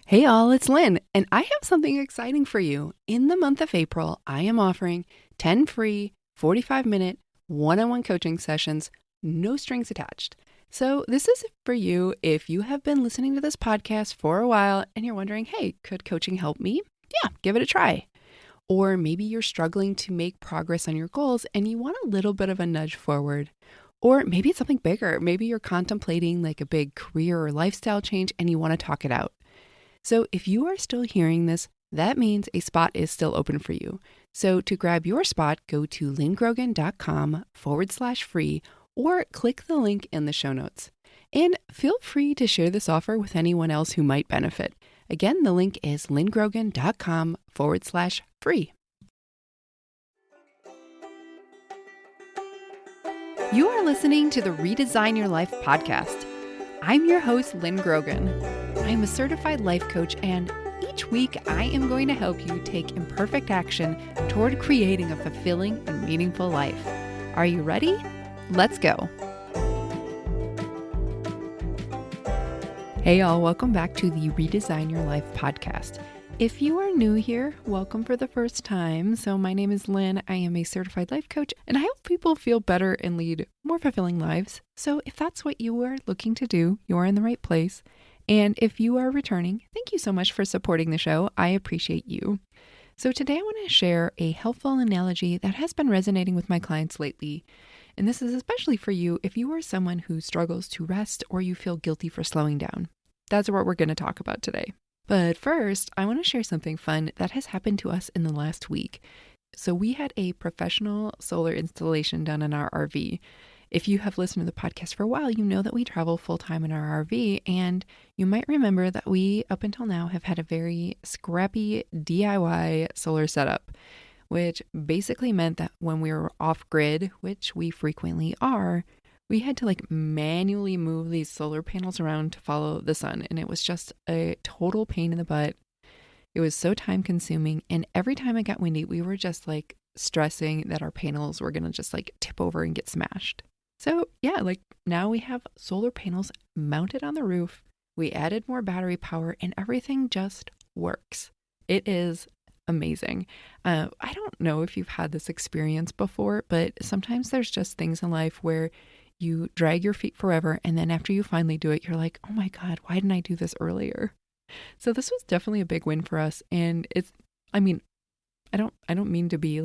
Hey all, it's Lynn, and I have something exciting for you. In the month of April, I am offering 10 free 45-minute one-on-one coaching sessions, no strings attached. So this is for you if you have been listening to this podcast for a while and you're wondering, hey, could coaching help me? Yeah, give it a try. Or maybe you're struggling to make progress on your goals and you want a little bit of a nudge forward. Or maybe it's something bigger. Maybe you're contemplating like a big career or lifestyle change and you want to talk it out. So if you are still hearing this, that means a spot is still open for you. So to grab your spot, go to lynngrogan.com/free or click the link in the show notes. And feel free to share this offer with anyone else who might benefit. Again, the link is lynngrogan.com/free. You are listening to the Redesign Your Life podcast. I'm your host, Lynn Grogan. I'm a certified life coach, and each week I am going to help you take imperfect action toward creating a fulfilling and meaningful life. Are you ready? Let's go. Hey y'all, welcome back to the Redesign Your Life podcast. If you are new here, welcome for the first time. So my name is Lynn. I am a certified life coach, and I help people feel better and lead more fulfilling lives. So if that's what you are looking to do, you are in the right place. And if you are returning, thank you so much for supporting the show. I appreciate you. So today I want to share a helpful analogy that has been resonating with my clients lately. And this is especially for you if you are someone who struggles to rest or you feel guilty for slowing down. That's what we're going to talk about today. But first, I want to share something fun that has happened to us in the last week. So we had a professional solar installation done in our RV. If you have listened to the podcast for a while, you know that we travel full-time in our RV, and you might remember that we, up until now, have had a very scrappy DIY solar setup, which basically meant that when we were off-grid, which we frequently are, we had to manually move these solar panels around to follow the sun. And it was just a total pain in the butt. It was so time consuming. And every time it got windy, we were just stressing that our panels were going to just tip over and get smashed. So yeah, now we have solar panels mounted on the roof. We added more battery power and everything just works. It is amazing. I don't know if you've had this experience before, but sometimes there's just things in life where you drag your feet forever, and then after you finally do it, you're like, oh my God, why didn't I do this earlier? So this was definitely a big win for us. And I don't mean to be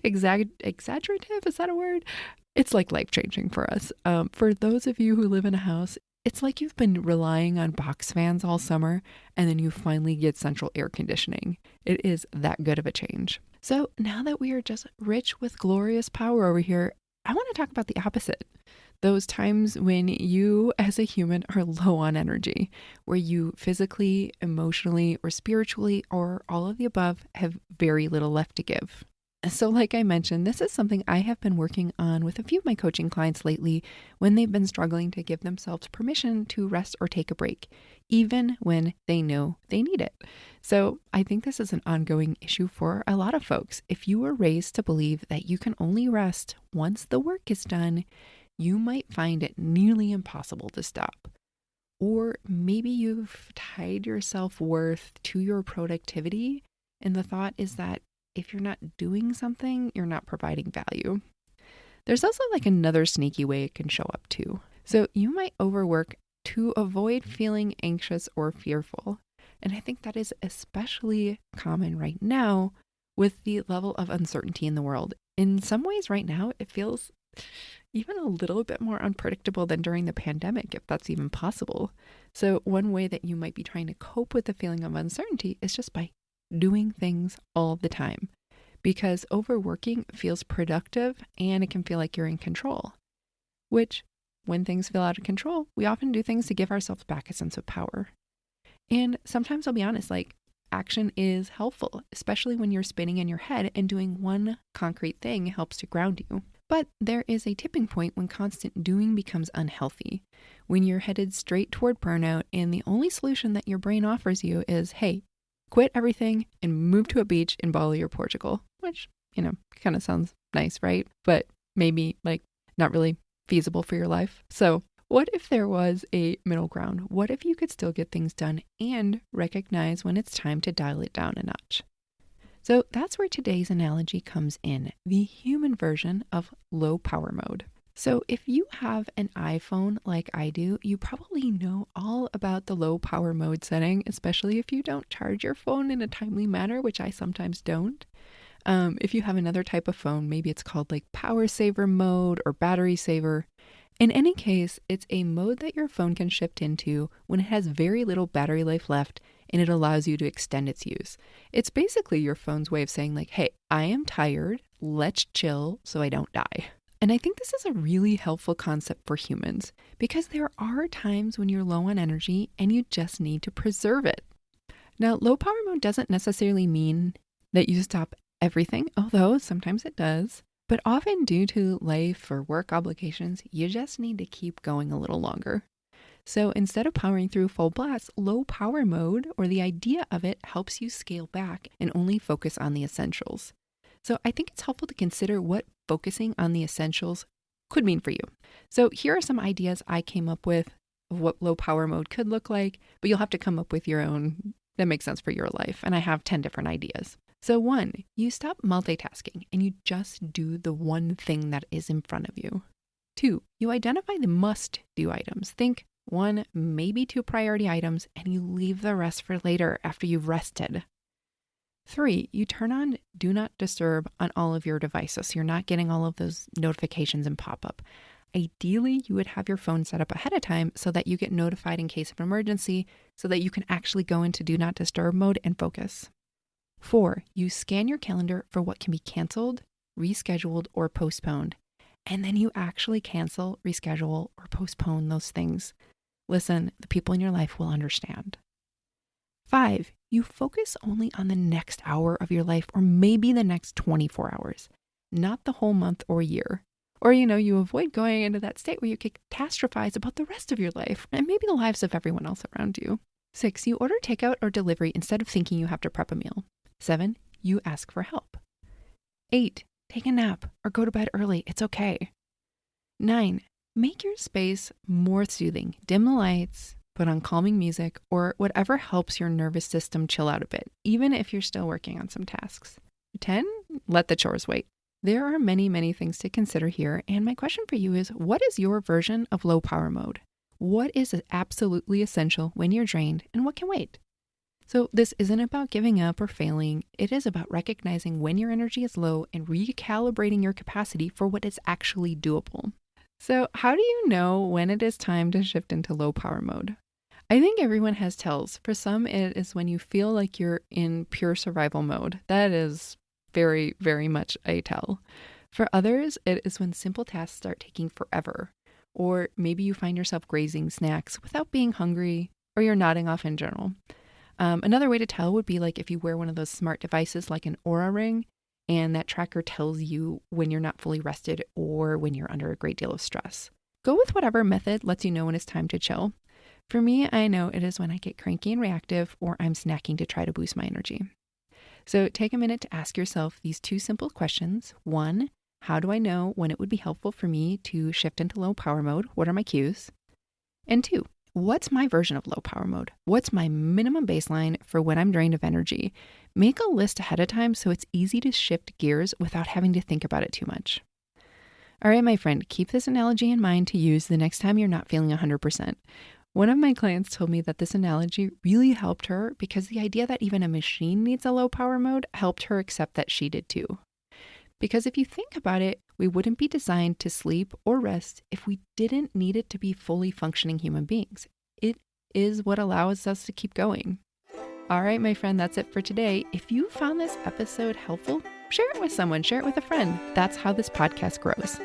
exaggerative. Is that a word? It's life-changing for us. For those of you who live in a house, it's like you've been relying on box fans all summer, and then you finally get central air conditioning. It is that good of a change. So now that we are just rich with glorious power over here, I want to talk about the opposite. Those times when you as a human are low on energy, where you physically, emotionally, or spiritually, or all of the above, have very little left to give. So like I mentioned, this is something I have been working on with a few of my coaching clients lately when they've been struggling to give themselves permission to rest or take a break, even when they know they need it. So I think this is an ongoing issue for a lot of folks. If you were raised to believe that you can only rest once the work is done, you might find it nearly impossible to stop. Or maybe you've tied your self-worth to your productivity, and the thought is that if you're not doing something, you're not providing value. There's also another sneaky way it can show up too. So you might overwork to avoid feeling anxious or fearful. And I think that is especially common right now with the level of uncertainty in the world. In some ways right now, it feels even a little bit more unpredictable than during the pandemic, if that's even possible. So one way that you might be trying to cope with the feeling of uncertainty is just by doing things all the time, because overworking feels productive and it can feel like you're in control, which when things feel out of control, we often do things to give ourselves back a sense of power. And sometimes I'll be honest, action is helpful, especially when you're spinning in your head and doing one concrete thing helps to ground you. But there is a tipping point when constant doing becomes unhealthy, when you're headed straight toward burnout and the only solution that your brain offers you is, hey, quit everything and move to a beach in Bali or Portugal, which, kind of sounds nice, right? But maybe not really feasible for your life. So What if there was a middle ground? What if you could still get things done and recognize when it's time to dial it down a notch? So that's where today's analogy comes in, the human version of low power mode. So if you have an iPhone like I do, you probably know all about the low power mode setting, especially if you don't charge your phone in a timely manner, which I sometimes don't. If you have another type of phone, maybe it's called like power saver mode or battery saver. In any case, it's a mode that your phone can shift into when it has very little battery life left and it allows you to extend its use. It's basically your phone's way of saying like, hey, I am tired, let's chill so I don't die. And I think this is a really helpful concept for humans because there are times when you're low on energy and you just need to preserve it. Now, low power mode doesn't necessarily mean that you stop everything, although sometimes it does. But often due to life or work obligations, you just need to keep going a little longer. So instead of powering through full blast, low power mode, or the idea of it, helps you scale back and only focus on the essentials. So I think it's helpful to consider what focusing on the essentials could mean for you. So here are some ideas I came up with of what low power mode could look like, but you'll have to come up with your own that makes sense for your life. And I have 10 different ideas. So 1, you stop multitasking and you just do the one thing that is in front of you. 2, you identify the must-do items. Think 1, maybe 2 priority items, and you leave the rest for later after you've rested. 3, you turn on Do Not Disturb on all of your devices so you're not getting all of those notifications and pop-up. Ideally, you would have your phone set up ahead of time so that you get notified in case of an emergency so that you can actually go into Do Not Disturb mode and focus. 4, you scan your calendar for what can be canceled, rescheduled, or postponed. And then you actually cancel, reschedule, or postpone those things. Listen, the people in your life will understand. 5, you focus only on the next hour of your life or maybe the next 24 hours, not the whole month or year. Or, you avoid going into that state where you catastrophize about the rest of your life and maybe the lives of everyone else around you. 6, you order takeout or delivery instead of thinking you have to prep a meal. 7, you ask for help. 8, take a nap or go to bed early. It's okay. 9, make your space more soothing. Dim the lights, put on calming music, or whatever helps your nervous system chill out a bit, even if you're still working on some tasks. 10, let the chores wait. There are many, many things to consider here, and my question for you is, what is your version of low power mode? What is absolutely essential when you're drained, and what can wait? So this isn't about giving up or failing. It is about recognizing when your energy is low and recalibrating your capacity for what is actually doable. So how do you know when it is time to shift into low power mode? I think everyone has tells. For some, it is when you feel like you're in pure survival mode. That is very, very much a tell. For others, it is when simple tasks start taking forever. Or maybe you find yourself grazing snacks without being hungry, or you're nodding off in general. Another way to tell would be like if you wear one of those smart devices like an Oura ring, and that tracker tells you when you're not fully rested or when you're under a great deal of stress. Go with whatever method lets you know when it's time to chill. For me, I know it is when I get cranky and reactive or I'm snacking to try to boost my energy. So take a minute to ask yourself these 2 simple questions. 1, how do I know when it would be helpful for me to shift into low power mode? What are my cues? And 2, what's my version of low power mode? What's my minimum baseline for when I'm drained of energy? Make a list ahead of time so it's easy to shift gears without having to think about it too much. All right, my friend, keep this analogy in mind to use the next time you're not feeling 100%. One of my clients told me that this analogy really helped her because the idea that even a machine needs a low power mode helped her accept that she did too. Because if you think about it, we wouldn't be designed to sleep or rest if we didn't need it to be fully functioning human beings. It is what allows us to keep going. All right, my friend, that's it for today. If you found this episode helpful, share it with someone, share it with a friend. That's how this podcast grows.